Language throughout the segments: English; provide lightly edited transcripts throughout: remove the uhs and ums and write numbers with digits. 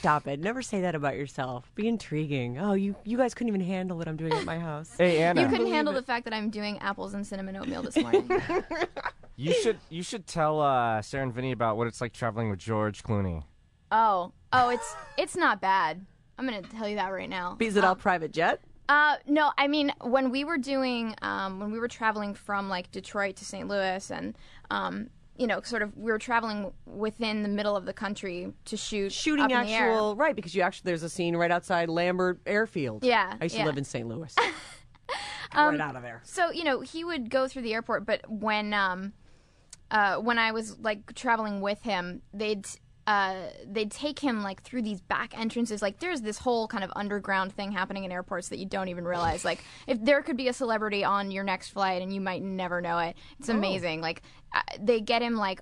stop it. Never say that about yourself. Be intriguing. Oh, you guys couldn't even handle what I'm doing at my house. Hey, Anna. You couldn't handle the fact that I'm doing apples and cinnamon oatmeal this morning. You should tell Sarah and Vinny about what it's like traveling with George Clooney. Oh, it's not bad. I'm gonna tell you that right now. Is it all private jet? No, I mean when we were traveling from like Detroit to St. Louis, and sort of we were traveling within the middle of the country to shooting up in the air. Right, because there's a scene right outside Lambert Airfield. Yeah, I used to live in St. Louis. Right out of there. So he would go through the airport, but when I was like traveling with him, they'd take him like through these back entrances. Like there's this whole kind of underground thing happening in airports that you don't even realize. Like if there could be a celebrity on your next flight and you might never know it. It's amazing. Like they get him like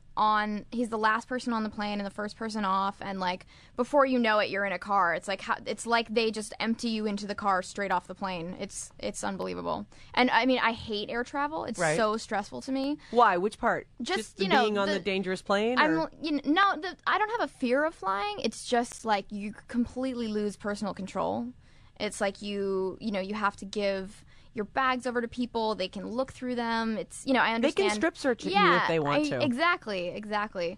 he's the last person on the plane and the first person off, and like before you know it, you're in a car. It's like they just empty you into the car straight off the plane. It's unbelievable. And I mean, I hate air travel. It's so stressful to me. Why? Which part? Just being on the dangerous plane? I don't have a fear of flying. It's just like you completely lose personal control. It's like you have to give your bags over to people. They can look through them. It's I understand. They can strip search at you if they want to. Exactly.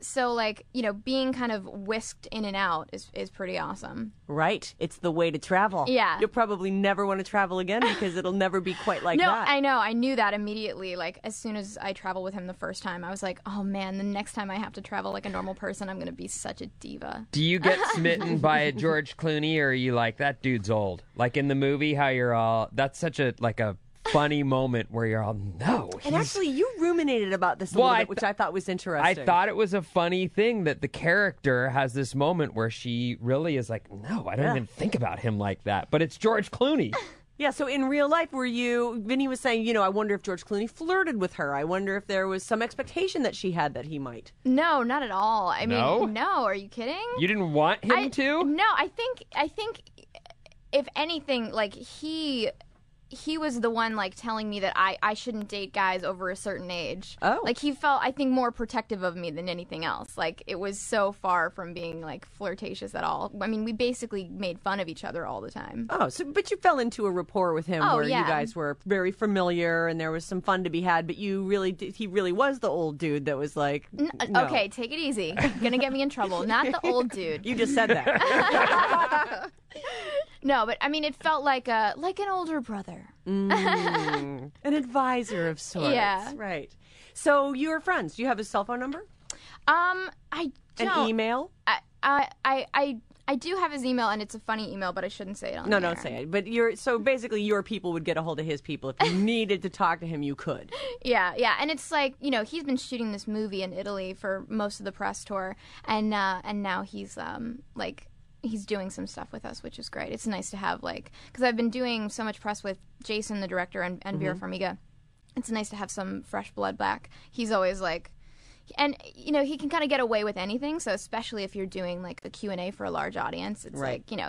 So like being kind of whisked in and out is pretty awesome. Right. It's the way to travel. Yeah. You'll probably never want to travel again because it'll never be quite like that. No, I know. I knew that immediately. Like as soon as I traveled with him the first time, I was like, oh man, the next time I have to travel like a normal person, I'm going to be such a diva. Do you get smitten by a George Clooney, or are you like, that dude's old? Like in the movie, how you're all, that's such a funny moment where you're all, no. And actually, you ruminated about this a little bit, which I thought was interesting. I thought it was a funny thing that the character has this moment where she really is like, no, I don't even think about him like that. But it's George Clooney. Yeah, so in real life, Vinny was saying, I wonder if George Clooney flirted with her. I wonder if there was some expectation that she had that he might. No, not at all. I mean, no, are you kidding? You didn't want him to? No, I think if anything, like he was the one like telling me that I shouldn't date guys over a certain age. Oh. Like he felt, I think, more protective of me than anything else. Like it was so far from being like flirtatious at all. I mean, we basically made fun of each other all the time. Oh, but you fell into a rapport with him where you guys were very familiar and there was some fun to be had, but he really was the old dude that was like, no. Okay, take it easy. You're gonna get me in trouble. Not the old dude. You just said that. No, but I mean, it felt like an older brother. An advisor of sorts. Yeah. Right. So you were friends. Do you have his cell phone number? I don't. An email? I do have his email, and it's a funny email, but I shouldn't say it on the air. Don't say it. But so basically your people would get a hold of his people. If you needed to talk to him, you could. Yeah. And it's like, he's been shooting this movie in Italy for most of the press tour, and now he's he's doing some stuff with us, which is great. It's nice to have, because I've been doing so much press with Jason, the director, and Vera Farmiga. It's nice to have some fresh blood back. He's always and he can kind of get away with anything. So especially if you're doing like a Q&A for a large audience, it's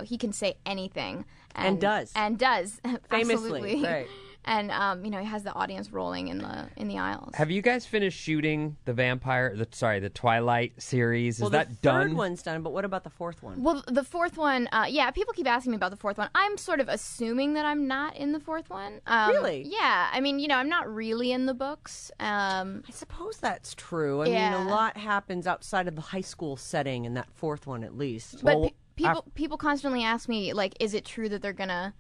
he can say anything and does famously, absolutely. Right. And he has the audience rolling in the aisles. Have you guys finished shooting the Twilight series? Is that done? The third one's done, but what about the fourth one? Well, the fourth one, people keep asking me about the fourth one. I'm sort of assuming that I'm not in the fourth one. Really? Yeah. I mean, I'm not really in the books. I suppose that's true. I mean, a lot happens outside of the high school setting in that fourth one, at least. But people constantly ask me, is it true that they're gonna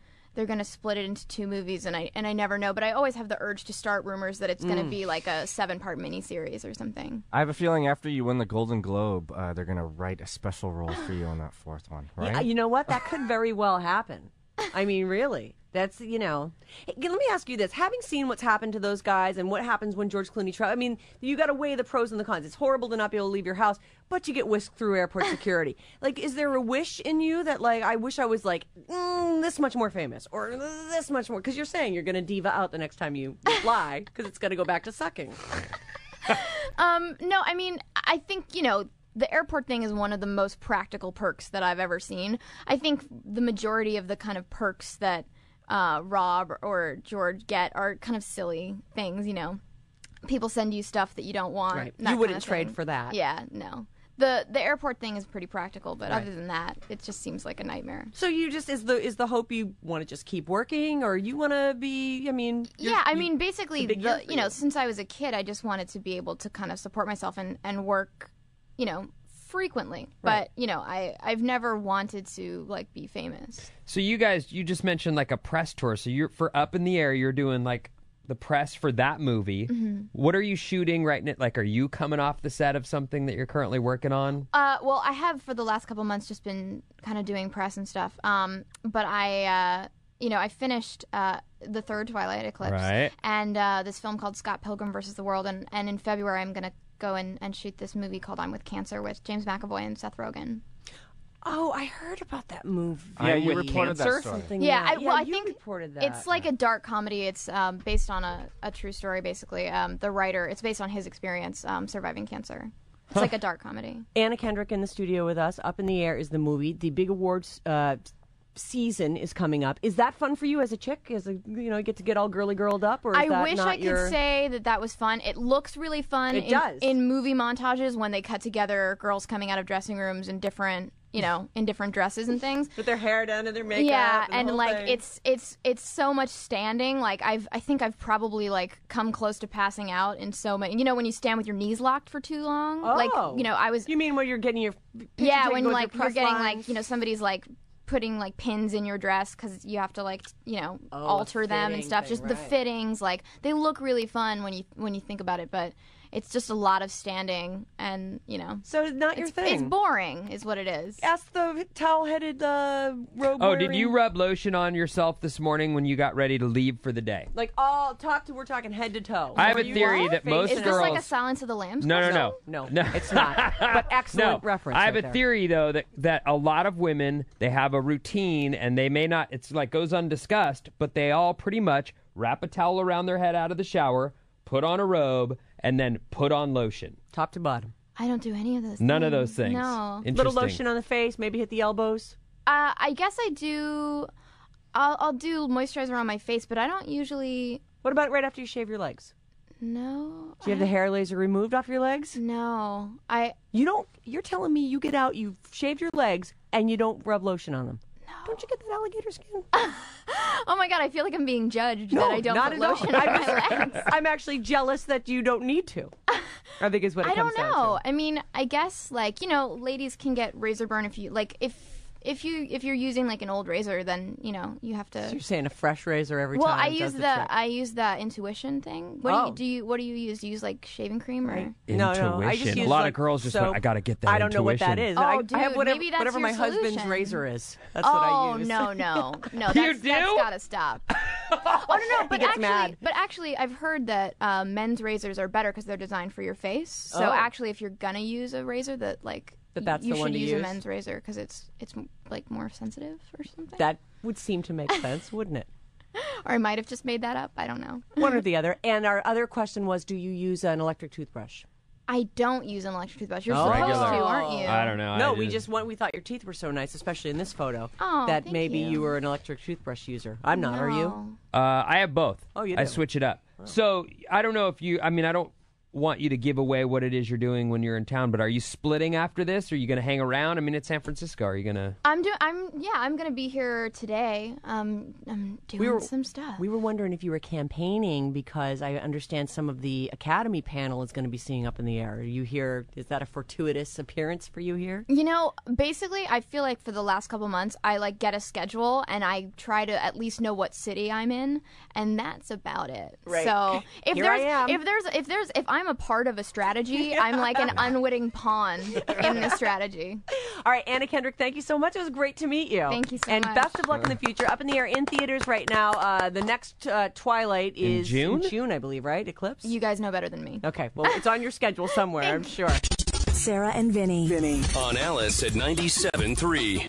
split it into two movies, and I never know, but I always have the urge to start rumors that it's going to be like a 7-part miniseries or something. I have a feeling after you win the Golden Globe, they're going to write a special role for you on that fourth one, right? Yeah, you know what? That could very well happen. I mean, really. That's, Hey, let me ask you this. Having seen what's happened to those guys and what happens when George Clooney travels, I mean, you got to weigh the pros and the cons. It's horrible to not be able to leave your house, but you get whisked through airport security. Is there a wish in you that, I wish I was, this much more famous or this much more? Because you're saying you're going to diva out the next time you fly because it's going to go back to sucking. No, I mean, I think, the airport thing is one of the most practical perks that I've ever seen. I think the majority of the kind of perks that Rob or George get are kind of silly things, People send you stuff that you don't want. Right. You wouldn't trade for that. Yeah, no. The airport thing is pretty practical, but other than that, it just seems like a nightmare. So you just is the hope you want to just keep working, or you want to be? I mean, Basically, since I was a kid, I just wanted to be able to kind of support myself and work, frequently. Right. But I've never wanted to like be famous. So you just mentioned like a press tour. So you're for Up in the Air. You're doing like the press for that movie. Mm-hmm. What are you shooting right now? Like, are you coming off the set of something that you're currently working on? Well, I have for the last couple months just been kind of doing press and stuff. But I finished the third Twilight Eclipse, right, and this film called Scott Pilgrim versus the World, and in February I'm gonna go and shoot this movie called I'm with Cancer with James McAvoy and Seth Rogen. Oh, I heard about that movie. Yeah, you With reported that cancer? story. Something. Yeah, I you think reported that. it's like a dark comedy. It's based on a true story, basically. The writer, it's based on his experience surviving cancer. It's like a dark comedy. Anna Kendrick in the studio with us. Up in the Air is the movie. The big awards season is coming up. Is that fun for you as a chick? As a get to get all girly girled up, or is I that wish not I could say that was fun. It looks really fun. It does. In movie montages when they cut together girls coming out of dressing rooms in different in different dresses and things. with their hair down and their makeup. Yeah, and, and the whole like thing. it's so much standing. Like I think I've probably like come close to passing out in so many. When you stand with your knees locked for too long. Like I was. You mean when you're getting your When like you're getting like somebody's like putting like pins in your dress because you have to like alter them and stuff. Just the fittings, like they look really fun when you think about it, but it's just a lot of standing and So it's not your thing. It's boring, is what it is. Ask the towel-headed robe. Oh, did you rub lotion on yourself this morning when you got ready to leave for the day? Like we're talking head to toe. I have Were a you theory all that face most Is and this girls. like a Silence of the Lambs? No, No, it's not. But excellent reference. I have right a there. theory though that a lot of women, they have a routine and they may not. It's like goes undiscussed, but they all pretty much wrap a towel around their head out of the shower, put on a robe, and then put on lotion. Top to bottom. I don't do any of those. None of those things. No. Interesting. Little lotion on the face, maybe hit the elbows. I guess I do. I'll do moisturizer on my face, but I don't usually. What about right after you shave your legs? No. Do you have the hair laser removed off your legs? No. You don't. You're telling me you get out, you shave your legs, and you don't rub lotion on them. No. Don't you get that alligator skin? Oh my god, I feel like I'm being judged No, that I don't not put at all. lotion on my legs. I'm actually jealous that you don't need to. I think is what it I comes don't down know. to. I mean, I guess like ladies can get razor burn if you like if you're using like an old razor, then you have to. So you're saying a fresh razor every Well, time. I use the intuition thing. What do you use? Do you use like shaving cream or? No, Intuition. I just use a lot like of girls just soap. went, I got to get that. I don't know what that intuition." is. Oh, I have dude, whatever, maybe that's whatever your my husband's solution. razor is. That's what I use. No, that's You do? gotta stop. Oh no, but gets actually, mad. I've heard that men's razors are better because they're designed for your face. So Oh. actually, if you're gonna use a razor, that's the you one should to use use? a men's razor because it's like more sensitive or something. That would seem to make sense, wouldn't it? Or I might have just made that up. I don't know. One or the other. And our other question was, do you use an electric toothbrush? I don't use an electric toothbrush. You're Oh. supposed Regular. to, aren't you? I don't know. No, I we just we thought your teeth were so nice, especially in this photo, Oh, that thank maybe you. you were an electric toothbrush user. I'm not, are you? No. I have both. Oh, you I do? switch it up. So I don't know if you. I mean, I don't want you to give away what it is you're doing when you're in town. But are you splitting after this? Are you going to hang around? I mean, it's San Francisco. Are you going to? I'm gonna be here today. I'm doing some stuff. We were wondering if you were campaigning because I understand some of the Academy panel is going to be seeing Up in the Air. Are you here? Is that a fortuitous appearance for you here? Basically, I feel like for the last couple months, I like get a schedule and I try to at least know what city I'm in, and that's about it. Right. So if Here I am. if I'm a part of a strategy, I'm like an unwitting pawn in the strategy. All right, Anna Kendrick, thank you so much. It was great to meet you. Thank you so and much. best of luck in the future. Up in the Air in theaters right now. The next Twilight is June? in June, I believe, right? Eclipse? You guys know better than me. Okay, well, it's on your schedule somewhere, I'm sure. Sarah and Vinnie. On Alice at 97.3.